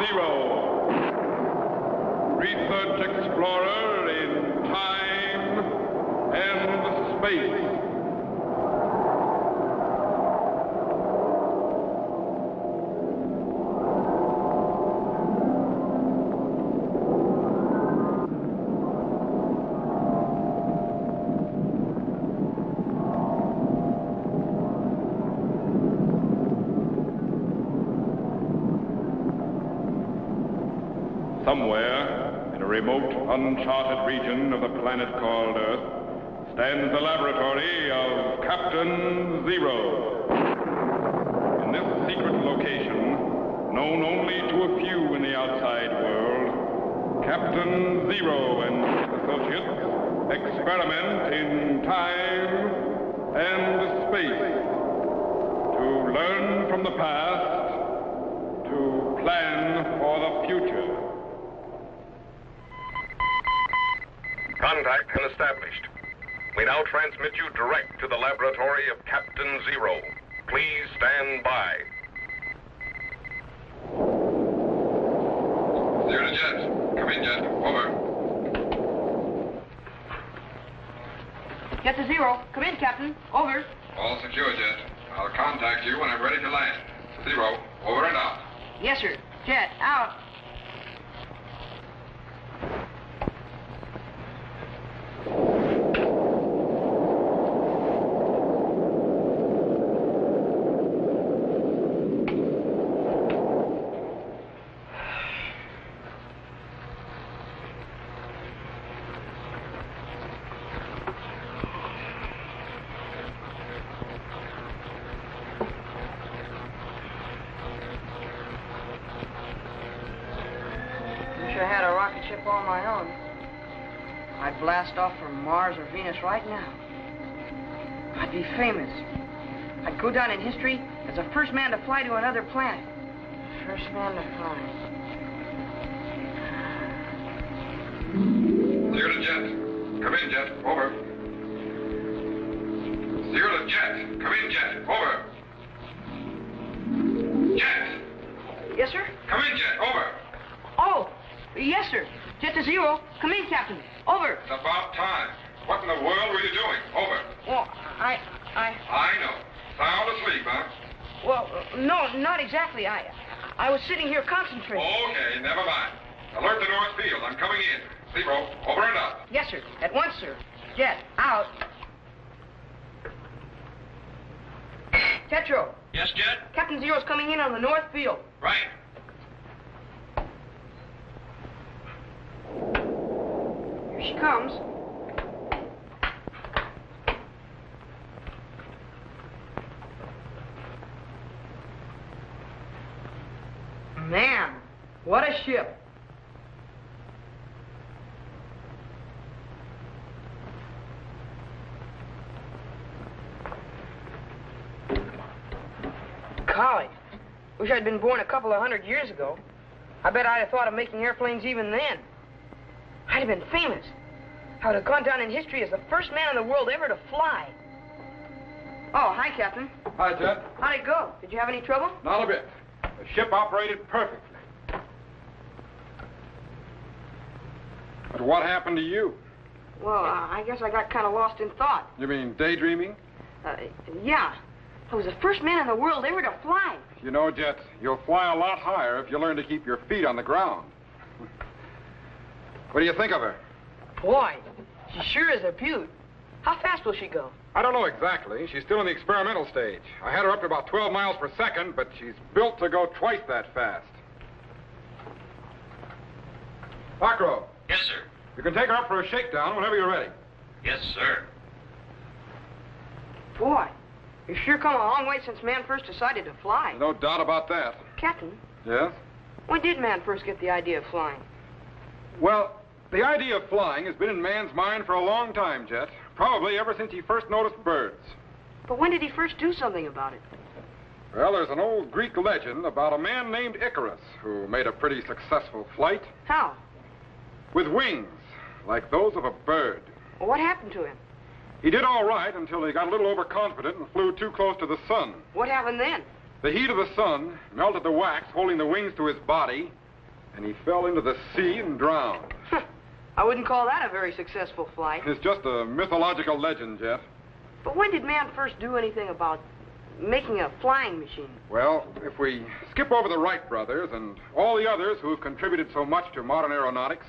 Zero, research explorer in time and space. Somewhere, in a remote, uncharted region of the planet called Earth, stands the laboratory of Captain Zero. In this secret location, known only to a few in the outside world, Captain Zero and his associates experiment in time and space to learn from the past, to plan for the future. Contact been established. We now transmit you direct to the laboratory of Captain Zero. Please stand by. Zero to Jet. Come in, Jet. Over. Jet to Zero. Come in, Captain. Over. All secure, Jet. I'll contact you when I'm ready to land. Zero. Over and out. Yes, sir. Jet, out. I had a rocket ship all my own, I'd blast off for Mars or Venus right now. I'd be famous. I'd go down in history as the first man to fly to another planet. First man to fly. Zero to Jet. Come in, Jet. Over. Zero to Jet. Come in, Jet. Over. Jet. Yes, sir? Come in, Jet. Over. Oh, yes, sir. Jet to Zero. Come in, Captain. Over. It's about time. What in the world were you doing? Over. Well, I know. Sound asleep, huh? Well, no, not exactly. I was sitting here concentrating. Okay, never mind. Alert the north field. I'm coming in. Zero. Over and up. Yes, sir. At once, sir. Jet, out. Tetro. Yes, Jet? Captain Zero's coming in on the north field. Right. Here she comes. Man, what a ship. Golly, wish I'd been born a couple of 100 years ago. I bet I'd have thought of making airplanes even then. I'd have been famous. I would have gone down in history as the first man in the world ever to fly. Oh, hi, Captain. Hi, Jet. How'd it go? Did you have any trouble? Not a bit. The ship operated perfectly. But what happened to you? Well, I guess I got kind of lost in thought. You mean daydreaming? Yeah. I was the first man in the world ever to fly. You know, Jet, you'll fly a lot higher if you learn to keep your feet on the ground. What do you think of her? Boy, she sure is a beaut. How fast will she go? I don't know exactly. She's still in the experimental stage. I had her up to about 12 miles per second, but she's built to go twice that fast. Buckrow. Yes, sir. You can take her up for a shakedown whenever you're ready. Yes, sir. Boy, you've sure come a long way since man first decided to fly. No doubt about that. Captain, Yes? when did man first get the idea of flying? Well, the idea of flying has been in man's mind for a long time, Jet. Probably ever since he first noticed birds. But when did he first do something about it? Well, there's an old Greek legend about a man named Icarus who made a pretty successful flight How? with wings, like those of a bird. Well, what happened to him? He did all right until he got a little overconfident and flew too close to the sun. What happened then? The heat of the sun melted the wax holding the wings to his body, and he fell into the sea and drowned. I wouldn't call that a very successful flight. It's just a mythological legend, Jet. But when did man first do anything about making a flying machine? Well, if we skip over the Wright brothers and all the others who've contributed so much to modern aeronautics,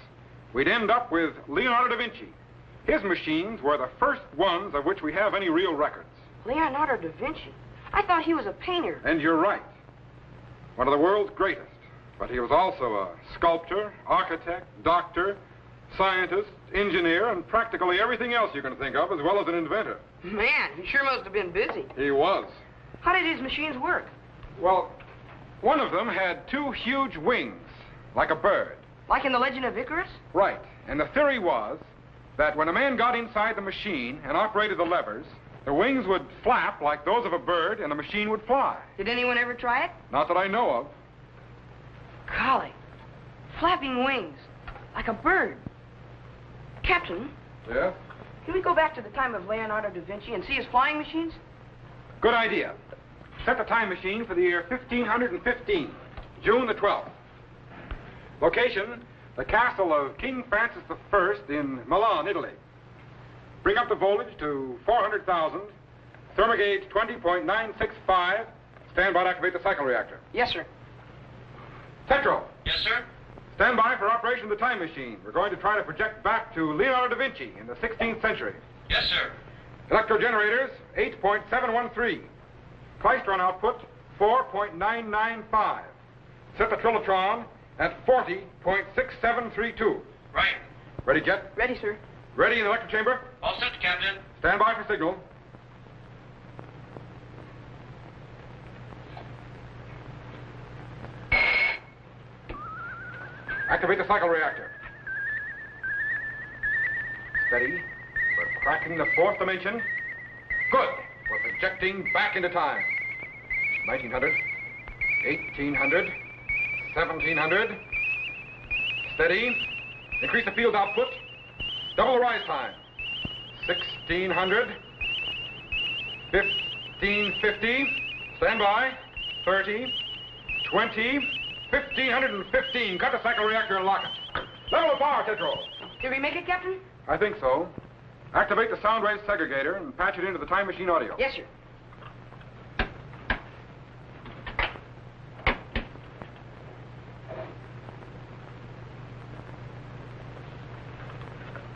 we'd end up with Leonardo DaVinci. His machines were the first ones of which we have any real records. Leonardo DaVinci? I thought he was a painter. And you're right. One of the world's greatest. But he was also a sculptor, architect, doctor, scientist, engineer, and practically everything else you can think of, as well as an inventor. Man, he sure must have been busy. He was. How did his machines work? Well, one of them had two huge wings, like a bird. Like in the Legend of Icarus? Right. And the theory was that when a man got inside the machine and operated the levers, the wings would flap like those of a bird and the machine would fly. Did anyone ever try it? Not that I know of. Golly, flapping wings, like a bird. Captain, Yeah? can we go back to the time of Leonardo da Vinci and see his flying machines? Good idea. Set the time machine for the year 1515, June the 12th. Location, the castle of King Francis I in Milan, Italy. Bring up the voltage to 400,000, thermogauge 20.965, stand by to activate the cycle reactor. Yes, sir. Central, Yes, sir. stand by for operation of the time machine. We're going to try to project back to Leonardo da Vinci in the 16th century. Yes, sir. Electrogenerators, 8.713. Twice run output, 4.995. Set the trilotron at 40.6732. Right. Ready, Jet? Ready, sir. Ready in the electric chamber? All set, Captain. Stand by for signal. Activate the cycle reactor. Steady. We're cracking the fourth dimension. Good. We're projecting back into time. 1900, 1800, 1700. Steady. Increase the field output. Double the rise time. 1600, 1550. Stand by. 30, 20, 1515. Cut the cycle reactor and lock it. Level of power, Tetro. Did we make it, Captain? I think so. Activate the sound wave segregator and patch it into the time machine audio. Yes, sir.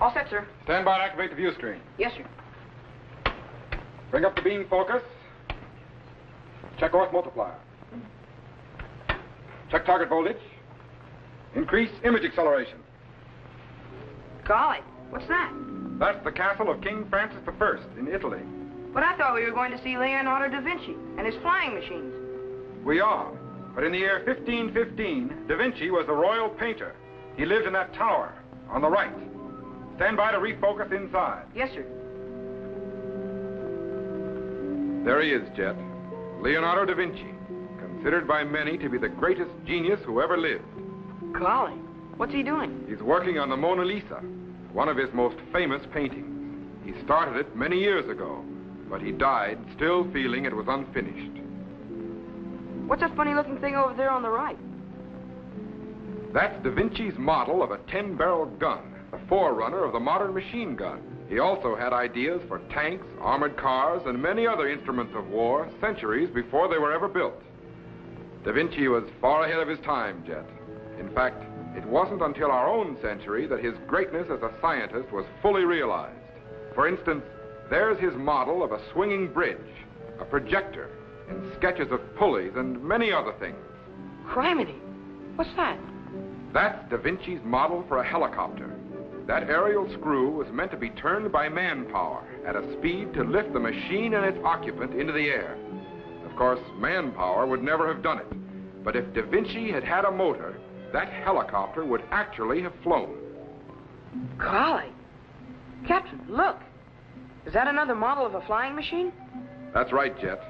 All set, sir. Stand by to activate the view screen. Yes, sir. Bring up the beam focus. Check Orth multiplier. Check target voltage. Increase image acceleration. Golly, what's that? That's the castle of King Francis I in Italy. But I thought we were going to see Leonardo da Vinci and his flying machines. We are. But in the year 1515, Da Vinci was the royal painter. He lived in that tower on the right. Stand by to refocus inside. Yes, sir. There he is, Jet. Leonardo da Vinci, considered by many to be the greatest genius who ever lived. Golly, what's he doing? He's working on the Mona Lisa, one of his most famous paintings. He started it many years ago, but he died still feeling it was unfinished. What's that funny-looking thing over there on the right? That's Da Vinci's model of a 10-barrel gun, the forerunner of the modern machine gun. He also had ideas for tanks, armored cars, and many other instruments of war centuries before they were ever built. Da Vinci was far ahead of his time, Jet. In fact, it wasn't until our own century that his greatness as a scientist was fully realized. For instance, there's his model of a swinging bridge, a projector, and sketches of pulleys and many other things. Criminy, what's that? That's Da Vinci's model for a helicopter. That aerial screw was meant to be turned by manpower at a speed to lift the machine and its occupant into the air. Of course, manpower would never have done it. But if Da Vinci had had a motor, that helicopter would actually have flown. Golly. Captain, look. Is that another model of a flying machine? That's right, Jet.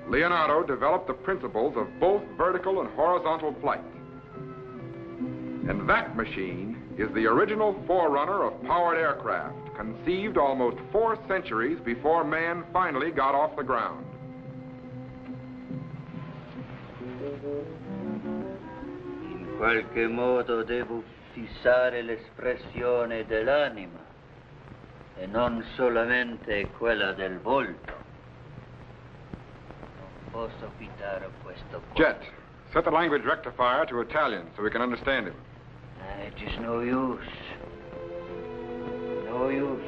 Leonardo developed the principles of both vertical and horizontal flight. And that machine is the original forerunner of powered aircraft, conceived almost 4 centuries before man finally got off the ground. qualche modo devo fissare l'espressione dell'anima e non solamente quella del volto. Non posso fidare a questo qua. Jet, set the language rectifier to Italian so we can understand him. It is no use. No use.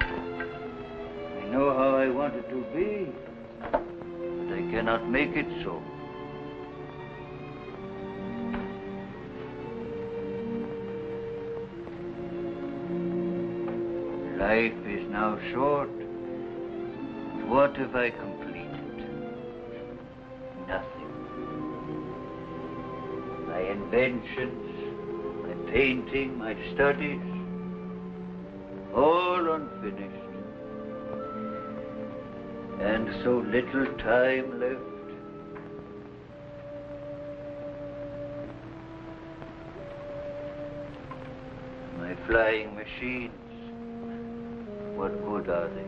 I know how I want it to be, but I cannot make it so. Life is now short. What have I completed? Nothing. My inventions, my painting, my studies, all unfinished. And so little time left. My flying machines, what good are they?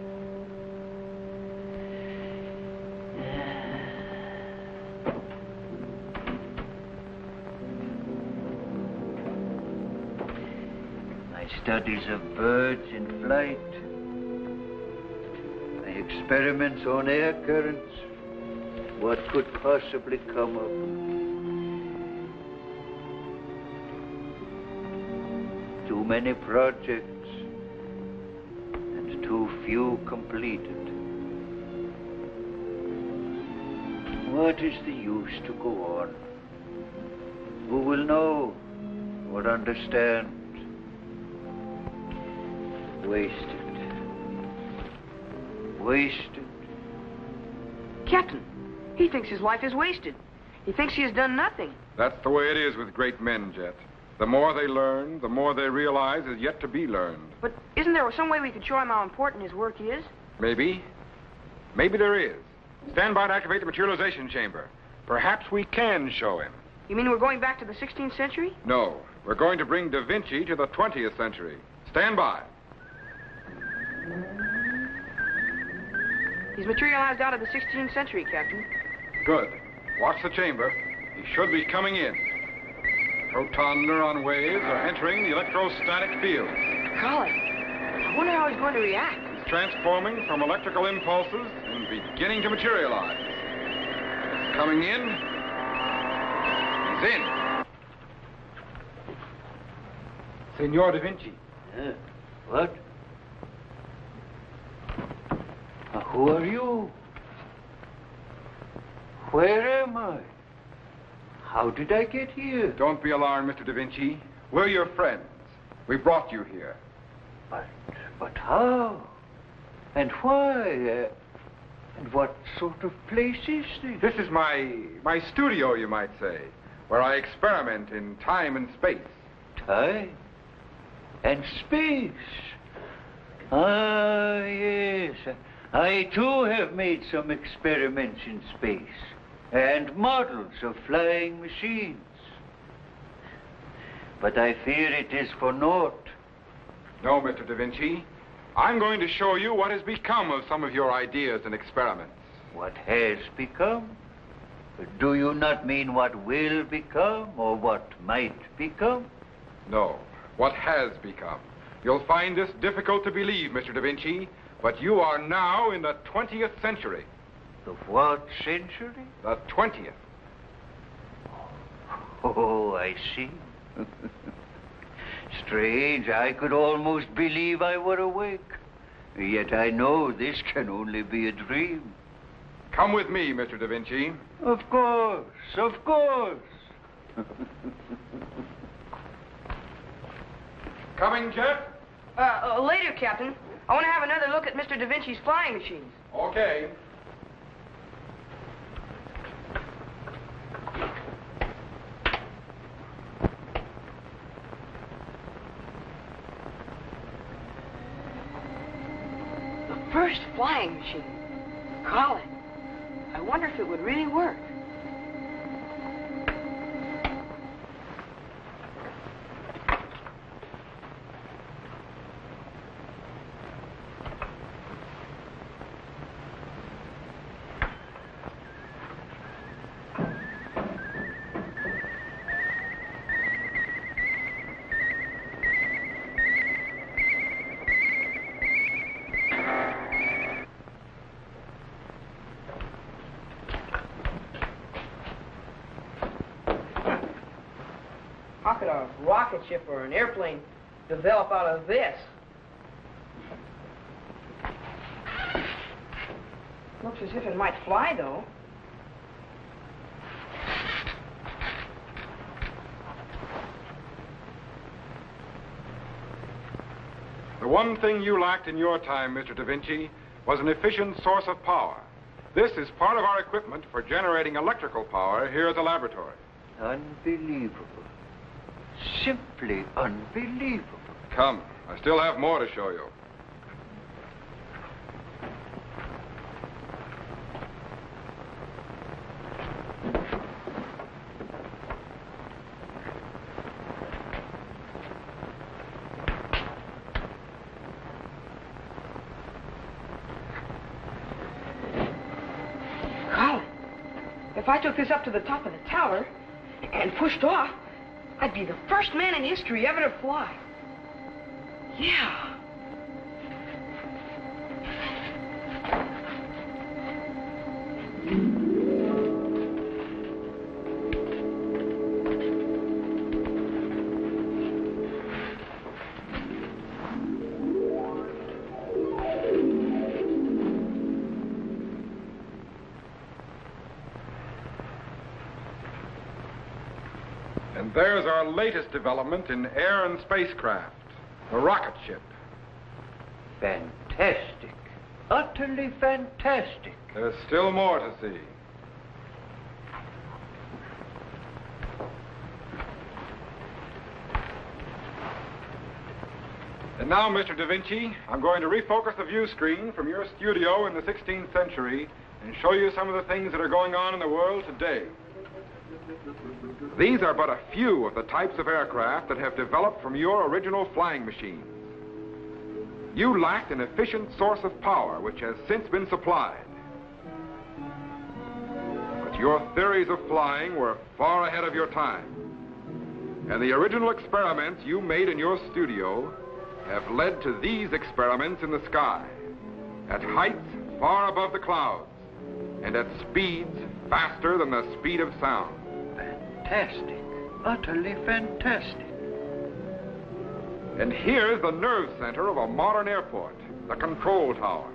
My studies of birds in flight, my experiments on air currents, what could possibly come of them? Too many projects and too few completed. What is the use to go on? Who will know or understand? Wasted. Wasted. Captain, he thinks his life is wasted. He thinks he has done nothing. That's the way it is with great men, Jet. The more they learn, the more they realize is yet to be learned. But isn't there some way we could show him how important his work is? Maybe. Maybe there is. Stand by to activate the materialization chamber. Perhaps we can show him. You mean we're going back to the 16th century? No, we're going to bring Da Vinci to the 20th century. Stand by. He's materialized out of the 16th century, Captain. Good. Watch the chamber. He should be coming in. Proton neuron waves are entering the electrostatic field. Golly, I wonder how he's going to react. He's transforming from electrical impulses and beginning to materialize. It's coming in. He's in. Signor Da Vinci. What? Who are you? Where am I? How did I get here? Don't be alarmed, Mr. Da Vinci. We're your friends. We brought you here. But how? And why? And what sort of place is this? This is my studio, you might say, where I experiment in time and space. Time and space. Ah, yes. I, too, have made some experiments in space and models of flying machines. But I fear it is for naught. No, Mr. Da Vinci. I'm going to show you what has become of some of your ideas and experiments. What has become? Do you not mean what will become or what might become? No, what has become. You'll find this difficult to believe, Mr. Da Vinci, but you are now in the 20th century. The what century? The 20th. Oh, I see. Strange, I could almost believe I were awake. Yet I know this can only be a dream. Come with me, Mr. Da Vinci. Of course, of course. Coming, Jet? Later, Captain. I want to have another look at Mr. Da Vinci's flying machines. Okay. The first flying machine. Golly, I wonder if it would really work. could a rocket ship or an airplane develop out of this? Looks as if it might fly, though. The one thing you lacked in your time, Mr. Da Vinci, was an efficient source of power. This is part of our equipment for generating electrical power here at the laboratory. Unbelievable. Simply unbelievable. Come, I still have more to show you. If I took this up to the top of the tower and pushed off, I'd be the first man in history ever to fly. Yeah. And there's our latest development in air and spacecraft, the rocket ship. Fantastic. Utterly fantastic. There's still more to see. And now, Mr. Da Vinci, I'm going to refocus the view screen from your studio in the 16th century and show you some of the things that are going on in the world today. These are but a few of the types of aircraft that have developed from your original flying machines. You lacked an efficient source of power, which has since been supplied. But your theories of flying were far ahead of your time. And the original experiments you made in your studio have led to these experiments in the sky, at heights far above the clouds, and at speeds faster than the speed of sound. Fantastic. Utterly fantastic. And here's the nerve center of a modern airport, the control tower.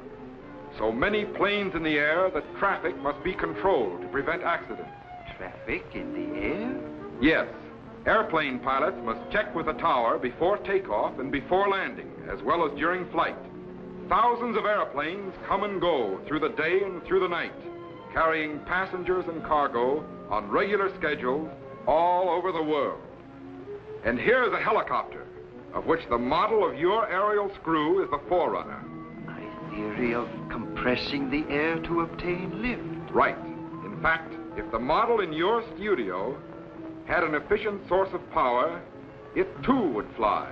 So many planes in the air that traffic must be controlled to prevent accidents. Traffic in the air? Yes. Airplane pilots must check with the tower before takeoff and before landing, as well as during flight. Thousands of airplanes come and go through the day and through the night, carrying passengers and cargo on regular schedules all over the world. And here's a helicopter, of which the model of your aerial screw is the forerunner. My theory of compressing the air to obtain lift. Right. In fact, if the model in your studio had an efficient source of power, it too would fly.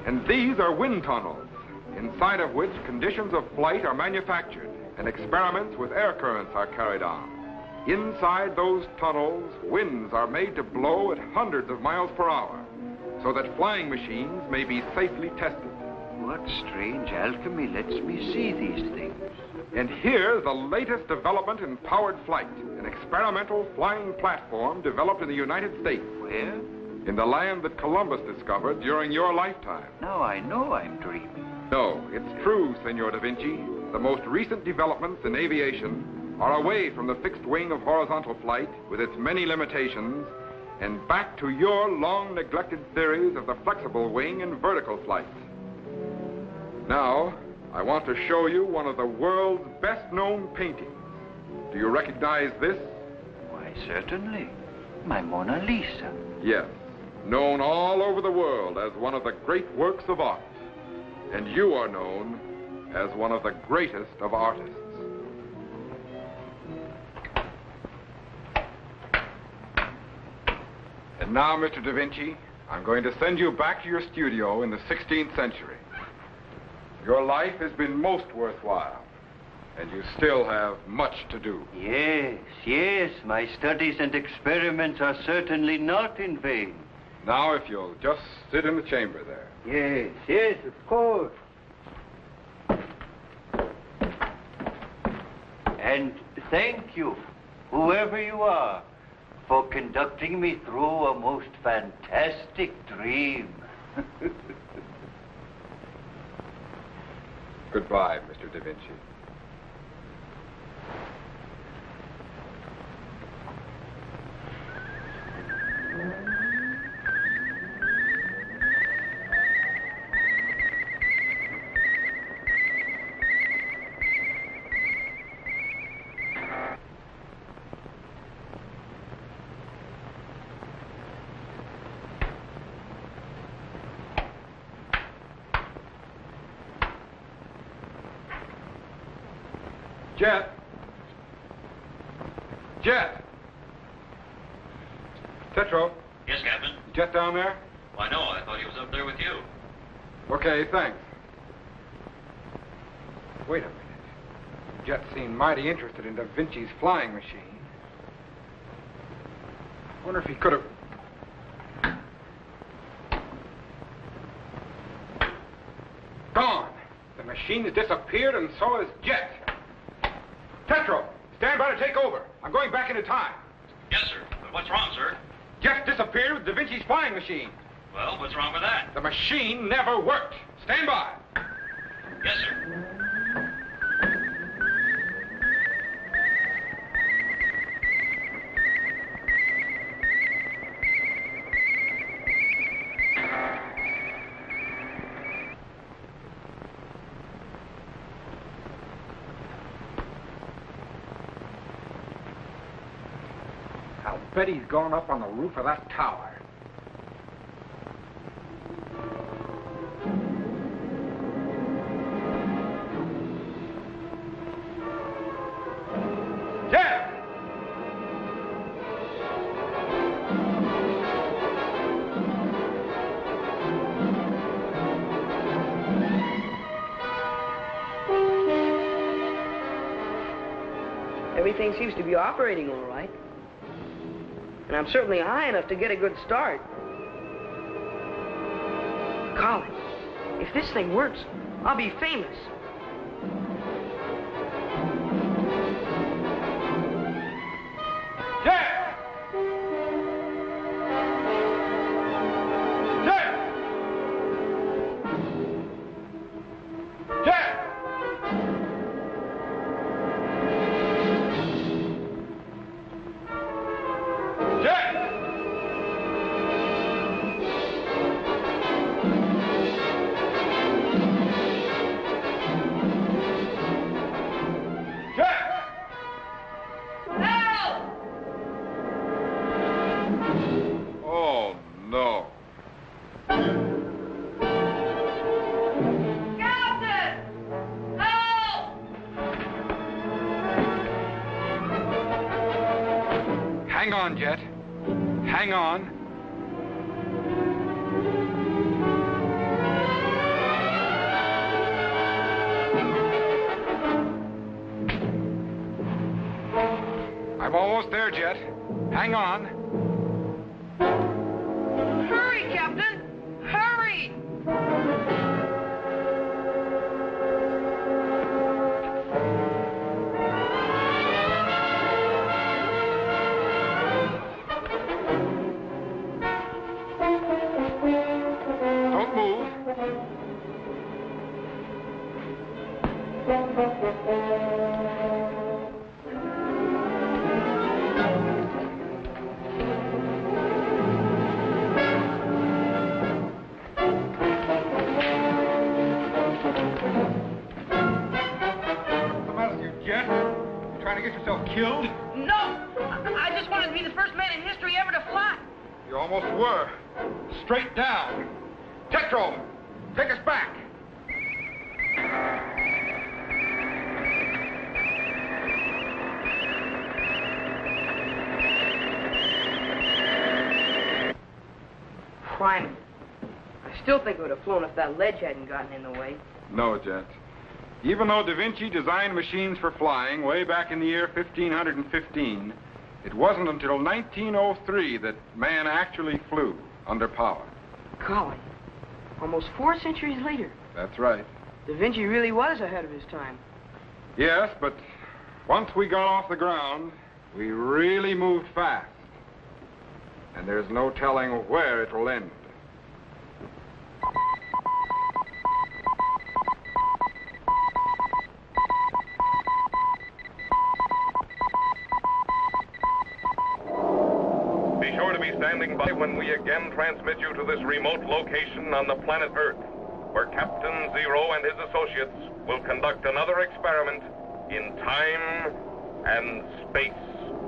And these are wind tunnels, inside of which conditions of flight are manufactured and experiments with air currents are carried on. Inside those tunnels, winds are made to blow at hundreds of miles per hour, so that flying machines may be safely tested. What strange alchemy lets me see these things? And here's the latest development in powered flight, an experimental flying platform developed in the United States. Where? In the land that Columbus discovered during your lifetime. Now I know I'm dreaming. No, it's true, Senor Da Vinci. The most recent developments in aviation are away from the fixed wing of horizontal flight with its many limitations and back to your long-neglected theories of the flexible wing and vertical flight. Now, I want to show you one of the world's best-known paintings. Do you recognize this? Why, certainly. My Mona Lisa. Yes, known all over the world as one of the great works of art. And you are known as one of the greatest of artists. And now, Mr. Da Vinci, I'm going to send you back to your studio in the 16th century. Your life has been most worthwhile, and you still have much to do. Yes, yes, my studies and experiments are certainly not in vain. Now, if you'll just sit in the chamber there. Yes, yes, of course. And thank you, whoever you are, for conducting me through a most fantastic dream. Goodbye, Mr. DaVinci. Jet! Jet! Tetro, Yes, Captain. Jet down there? Why, no, I thought he was up there with you. Okay, thanks. Wait a minute. Jet seemed mighty interested in Da Vinci's flying machine. I wonder if he could have... Gone! The machine has disappeared and so has Jet. Tetro, stand by to take over. I'm going back into time. Yes, sir. But what's wrong, sir? Jet disappeared with Da Vinci's flying machine. Well, what's wrong with that? The machine never worked. Stand by. Yes, sir. I'll bet he's gone up on the roof of that tower. Jet! Everything seems to be operating all right. And I'm certainly high enough to get a good start. Colin, if this thing works, I'll be famous. Jet! Jet! Jet! Oh, no. Captain! Help! Hang on, Jet. Hang on. I'm almost there, Jet. Hang on. Hurry, Captain! Hurry! Don't move. What's the matter with you, Jet? You trying to get yourself killed? No! I just wanted to be the first man in history ever to fly. You almost were. Straight down. Tetro, take us back. Flying. I still think it would have flown if that ledge hadn't gotten in the way. No, Jet. Even though Da Vinci designed machines for flying way back in the year 1515, it wasn't until 1903 that man actually flew under power. Colin, almost 4 centuries later, That's right. Da Vinci really was ahead of his time. Yes, but once we got off the ground, we really moved fast. and there's no telling where it will end. Be sure to be standing by when we again transmit you to this remote location on the planet Earth, where Captain Zero and his associates will conduct another experiment in time and space.